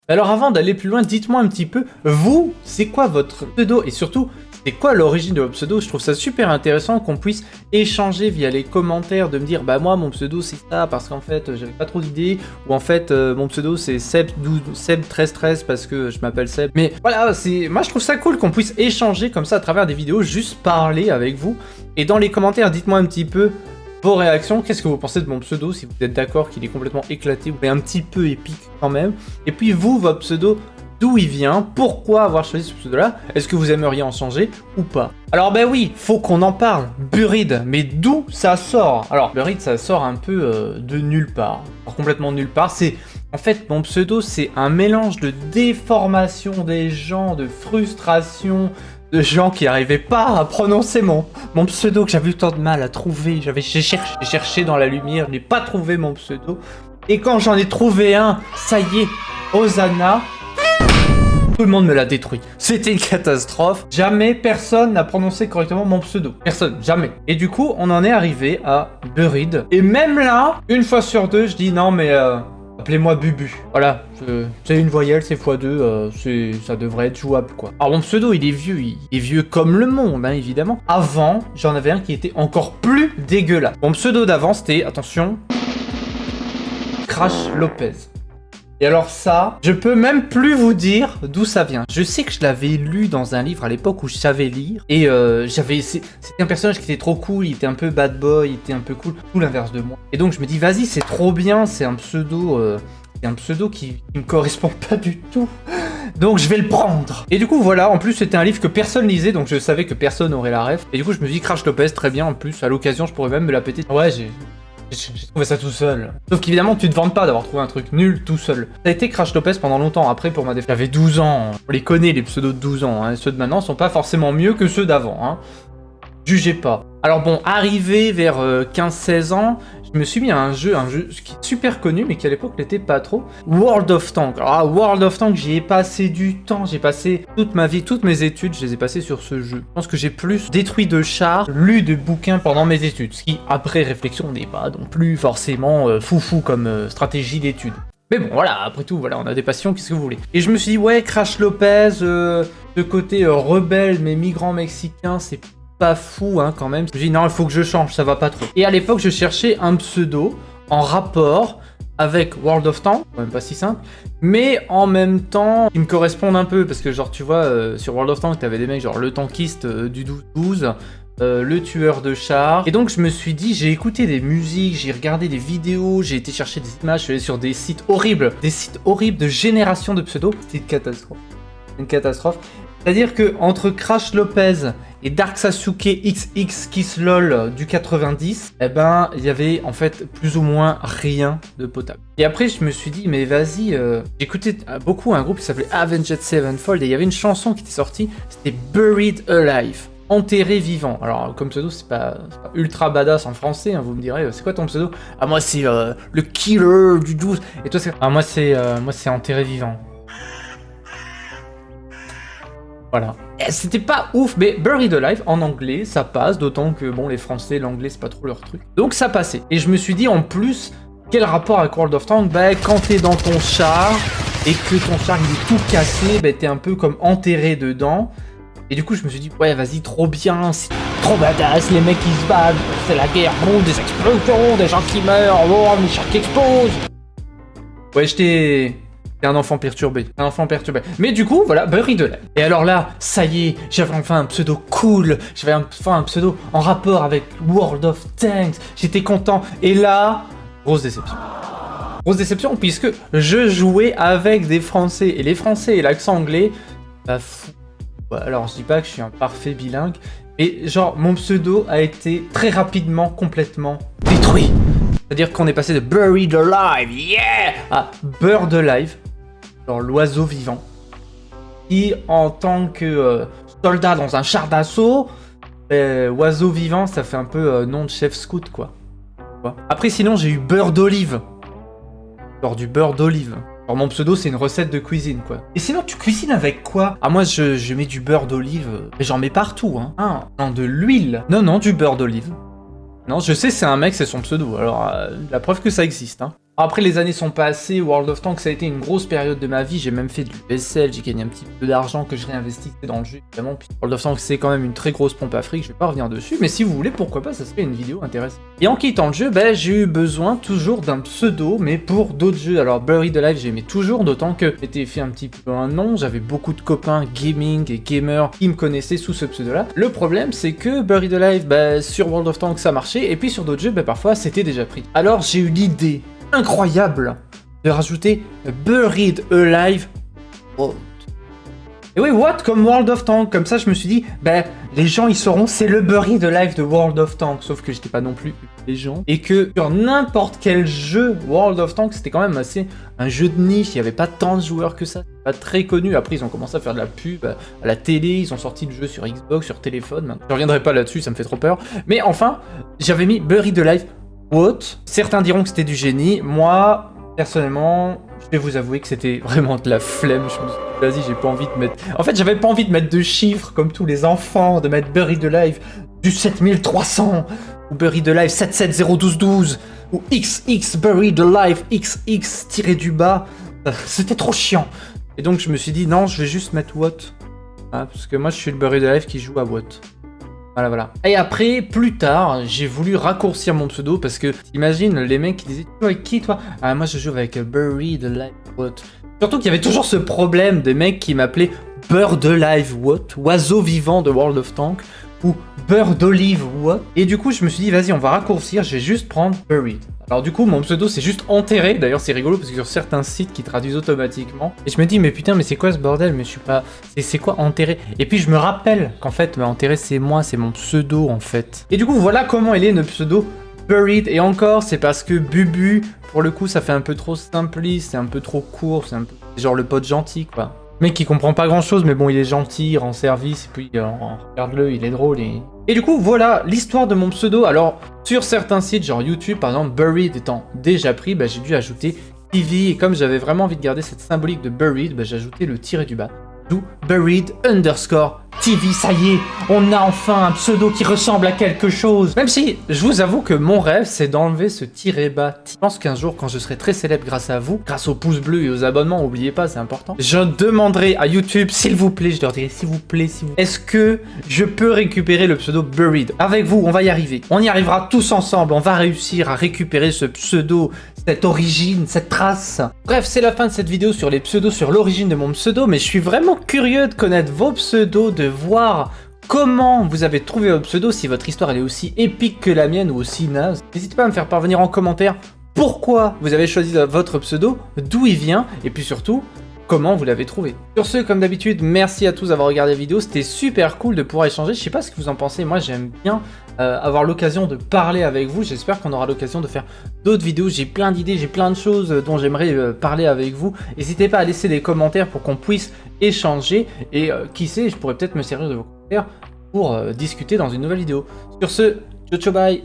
Alors avant d'aller plus loin, dites-moi un petit peu, vous, c'est quoi votre pseudo et surtout, c'est quoi l'origine de votre pseudo? Je trouve ça super intéressant qu'on puisse échanger via les commentaires, de me dire bah moi mon pseudo c'est ça parce qu'en fait j'avais pas trop d'idées, ou en fait mon pseudo c'est Seb1313 parce que je m'appelle Seb. Mais voilà, moi je trouve ça cool qu'on puisse échanger comme ça à travers des vidéos, juste parler avec vous. Et dans les commentaires, dites-moi un petit peu vos réactions, qu'est-ce que vous pensez de mon pseudo, si vous êtes d'accord qu'il est complètement éclaté ou un petit peu épique quand même. Et puis vous, votre pseudo, d'où il vient, pourquoi avoir choisi ce pseudo-là, est-ce que vous aimeriez en changer ou pas? Alors ben oui, faut qu'on en parle, Buried, mais d'où ça sort? Alors Buried, ça sort un peu de nulle part, alors, complètement nulle part, en fait, mon pseudo, c'est un mélange de déformation des gens, de frustration, de gens qui n'arrivaient pas à prononcer mon pseudo, que j'avais eu tant de mal à trouver. J'ai cherché dans la lumière, je n'ai pas trouvé mon pseudo. Et quand j'en ai trouvé un, ça y est, Hosanna, tout le monde me l'a détruit. C'était une catastrophe. Jamais personne n'a prononcé correctement mon pseudo. Personne, jamais. Et du coup, on en est arrivé à Buried. Et même là, une fois sur deux, je dis non mais... appelez-moi Bubu. Voilà, c'est une voyelle, c'est x2, ça devrait être jouable, quoi. Alors mon pseudo, il est vieux comme le monde, hein, évidemment. Avant, j'en avais un qui était encore plus dégueulasse. Mon pseudo d'avant, c'était, attention, Crash Lopez. Et alors ça, je peux même plus vous dire d'où ça vient. Je sais que je l'avais lu dans un livre à l'époque où je savais lire. Et c'était un personnage qui était trop cool, il était un peu bad boy, il était un peu cool, tout l'inverse de moi. Et donc je me dis, vas-y, c'est trop bien, c'est un pseudo qui me correspond pas du tout. Donc je vais le prendre. Et du coup voilà, en plus c'était un livre que personne lisait, donc je savais que personne aurait la ref. Et du coup je me dis, Crash Lopez, très bien, en plus à l'occasion je pourrais même me la péter. Ouais, j'ai trouvé ça tout seul. Sauf qu'évidemment, tu te vantes pas d'avoir trouvé un truc nul tout seul. Ça a été Crash Lopez pendant longtemps. Après, pour ma défense, j'avais 12 ans. On les connaît, les pseudos de 12 ans. Hein. Ceux de maintenant sont pas forcément mieux que ceux d'avant. Hein. Jugez pas. Alors bon, arrivé vers 15-16 ans, je me suis mis à un jeu qui est super connu, mais qui à l'époque n'était pas trop. World of Tanks. Alors World of Tanks, j'y ai passé du temps. J'ai passé toute ma vie, toutes mes études, je les ai passées sur ce jeu. Je pense que j'ai plus détruit de chars, lu de bouquins pendant mes études. Ce qui, après réflexion, n'est pas non plus forcément foufou comme stratégie d'études. Mais bon, voilà, après tout, voilà, on a des passions, qu'est-ce que vous voulez. Et je me suis dit, ouais, Crash Lopez, ce côté rebelle, mais migrant mexicain, c'est pas fou, hein, quand même. Je me dis, non, il faut que je change, ça va pas trop. Et à l'époque, je cherchais un pseudo en rapport avec World of Tanks, quand même pas si simple, mais en même temps, qui me correspondent un peu, parce que genre, tu vois, sur World of Tanks, t'avais des mecs genre le tankiste du 12-12, le tueur de chars. Et donc je me suis dit, j'ai écouté des musiques, j'ai regardé des vidéos, j'ai été chercher des images, je suis allé sur des sites horribles de génération de pseudos. C'est une catastrophe. Une catastrophe. C'est-à-dire que entre Crash Lopez et Dark Sasuke XX Kisslol du 90, eh ben, il y avait en fait plus ou moins rien de potable. Et après, je me suis dit, mais vas-y, j'écoutais beaucoup un groupe qui s'appelait Avenged Sevenfold et il y avait une chanson qui était sortie, c'était Buried Alive. Enterré vivant. Alors, comme pseudo, c'est pas ultra badass en français, hein, vous me direz, c'est quoi ton pseudo? Ah, moi, c'est le killer du 12. Et toi, c'est... Ah, moi, c'est enterré vivant. Voilà. C'était pas ouf, mais Buried Alive en anglais, ça passe, d'autant que, bon, les Français, l'anglais, c'est pas trop leur truc. Donc, ça passait. Et je me suis dit, en plus, quel rapport avec World of Tanks? Bah, quand t'es dans ton char, et que ton char, il est tout cassé, bah, t'es un peu comme enterré dedans. Et du coup, je me suis dit, ouais, vas-y, trop bien, c'est trop badass, les mecs qui se battent, c'est la guerre, boum, des explosions, des gens qui meurent, oh, mes chars qui explosent. Ouais, j'étais un enfant perturbé, Mais du coup, voilà, Buried Alive. Et alors là, ça y est, j'avais enfin un pseudo cool, j'avais enfin un pseudo en rapport avec World of Tanks, j'étais content. Et là, grosse déception. Grosse déception, puisque je jouais avec des Français, et les Français et l'accent anglais, bah fou. Alors, je dis pas que je suis un parfait bilingue, mais genre, mon pseudo a été très rapidement, complètement détruit. C'est-à-dire qu'on est passé de Buried Alive, yeah, à Bird Alive, genre l'oiseau vivant, qui, en tant que soldat dans un char d'assaut, oiseau vivant, ça fait un peu nom de chef scout, quoi. Après, sinon, j'ai eu beurre d'olive. Genre du beurre d'olive. Alors mon pseudo, c'est une recette de cuisine, quoi. Et sinon, tu cuisines avec quoi? Ah, moi, je mets du beurre d'olive, mais j'en mets partout, hein. Ah, non, de l'huile. Non, du beurre d'olive. Non, je sais, c'est un mec, c'est son pseudo. Alors, la preuve que ça existe, hein. Après, les années sont passées, World of Tanks ça a été une grosse période de ma vie, j'ai même fait du vaisselle, j'ai gagné un petit peu d'argent que je réinvestissais dans le jeu, évidemment, puis World of Tanks c'est quand même une très grosse pompe à fric, je vais pas revenir dessus, mais si vous voulez, pourquoi pas, ça serait une vidéo intéressante. Et en quittant le jeu, j'ai eu besoin toujours d'un pseudo, mais pour d'autres jeux. Alors Buried Alive, j'aimais toujours, d'autant que j'étais fait un petit peu un nom, j'avais beaucoup de copains gaming et gamers qui me connaissaient sous ce pseudo-là. Le problème, c'est que Buried Alive, sur World of Tanks ça marchait, et puis sur d'autres jeux, parfois c'était déjà pris. Alors j'ai eu l'idée incroyable de rajouter Buried Alive What. Et oui, what comme World of Tanks, comme ça je me suis dit, les gens ils sauront c'est le Buried Alive de World of Tanks, sauf que j'étais pas non plus les gens, et que sur n'importe quel jeu World of Tanks c'était quand même assez un jeu de niche, il y avait pas tant de joueurs que ça, pas très connu. Après ils ont commencé à faire de la pub à la télé, ils ont sorti le jeu sur Xbox, sur téléphone, je reviendrai pas là-dessus, ça me fait trop peur, mais enfin j'avais mis Buried Alive What. Certains diront que c'était du génie, moi personnellement je vais vous avouer que c'était vraiment de la flemme. Je me suis dit, vas-y, j'ai pas envie de mettre... En fait, j'avais pas envie de mettre de chiffres comme tous les enfants, de mettre Buried Alive du 7300, ou Buried Alive 77012, ou XX Buried Alive XX tiré du bas. C'était trop chiant. Et donc, je me suis dit, non, je vais juste mettre What. Parce que moi, je suis le Buried Alive qui joue à What. Voilà. Et après, plus tard, j'ai voulu raccourcir mon pseudo parce que, t'imagines, les mecs qui disaient, tu joues avec qui toi? Ah, moi je joue avec Buried Alive What. Surtout qu'il y avait toujours ce problème des mecs qui m'appelaient Bird Alive What, oiseau vivant de World of Tanks, ou Bird Olive What. Et du coup, je me suis dit, vas-y, on va raccourcir, je vais juste prendre Buried. Alors du coup, mon pseudo c'est juste enterré. D'ailleurs, c'est rigolo parce que sur certains sites qui traduisent automatiquement. Et je me dis, mais putain, mais c'est quoi ce bordel? Mais je suis pas... C'est quoi enterré? Et puis je me rappelle qu'en fait, enterré c'est moi, c'est mon pseudo en fait. Et du coup, voilà comment il est le pseudo Buried. Et encore, c'est parce que Bubu, pour le coup, ça fait un peu trop simpliste, c'est un peu trop court, c'est un peu... genre le pote gentil quoi. Mec qui comprend pas grand chose, mais bon, il est gentil, il rend service, et puis regarde-le, il est drôle. Et du coup, voilà l'histoire de mon pseudo. Alors, sur certains sites, genre YouTube, par exemple, Buried étant déjà pris, j'ai dû ajouter TV. Et comme j'avais vraiment envie de garder cette symbolique de Buried, j'ai ajouté le tiré du bas. D'où Buried _ TV, ça y est, on a enfin un pseudo qui ressemble à quelque chose. Même si, je vous avoue que mon rêve, c'est d'enlever ce tiré bas. Je pense qu'un jour, quand je serai très célèbre grâce à vous, grâce aux pouces bleus et aux abonnements, oubliez pas, c'est important, je demanderai à YouTube, s'il vous plaît, je leur dirai, s'il vous plaît, est-ce que je peux récupérer le pseudo Buried? Avec vous, on va y arriver. On y arrivera tous ensemble, on va réussir à récupérer ce pseudo, cette origine, cette trace. Bref, c'est la fin de cette vidéo sur les pseudos, sur l'origine de mon pseudo, mais je suis vraiment curieux de connaître vos pseudos, de voir comment vous avez trouvé votre pseudo, si votre histoire elle est aussi épique que la mienne ou aussi naze. N'hésitez pas à me faire parvenir en commentaire pourquoi vous avez choisi votre pseudo, d'où il vient, et puis surtout, comment vous l'avez trouvé. Sur ce, comme d'habitude, merci à tous d'avoir regardé la vidéo, c'était super cool de pouvoir échanger, je sais pas ce que vous en pensez, moi j'aime bien avoir l'occasion de parler avec vous, j'espère qu'on aura l'occasion de faire d'autres vidéos, j'ai plein d'idées, j'ai plein de choses dont j'aimerais parler avec vous, n'hésitez pas à laisser des commentaires pour qu'on puisse échanger, et qui sait, je pourrais peut-être me servir de vos commentaires pour discuter dans une nouvelle vidéo. Sur ce, ciao ciao bye.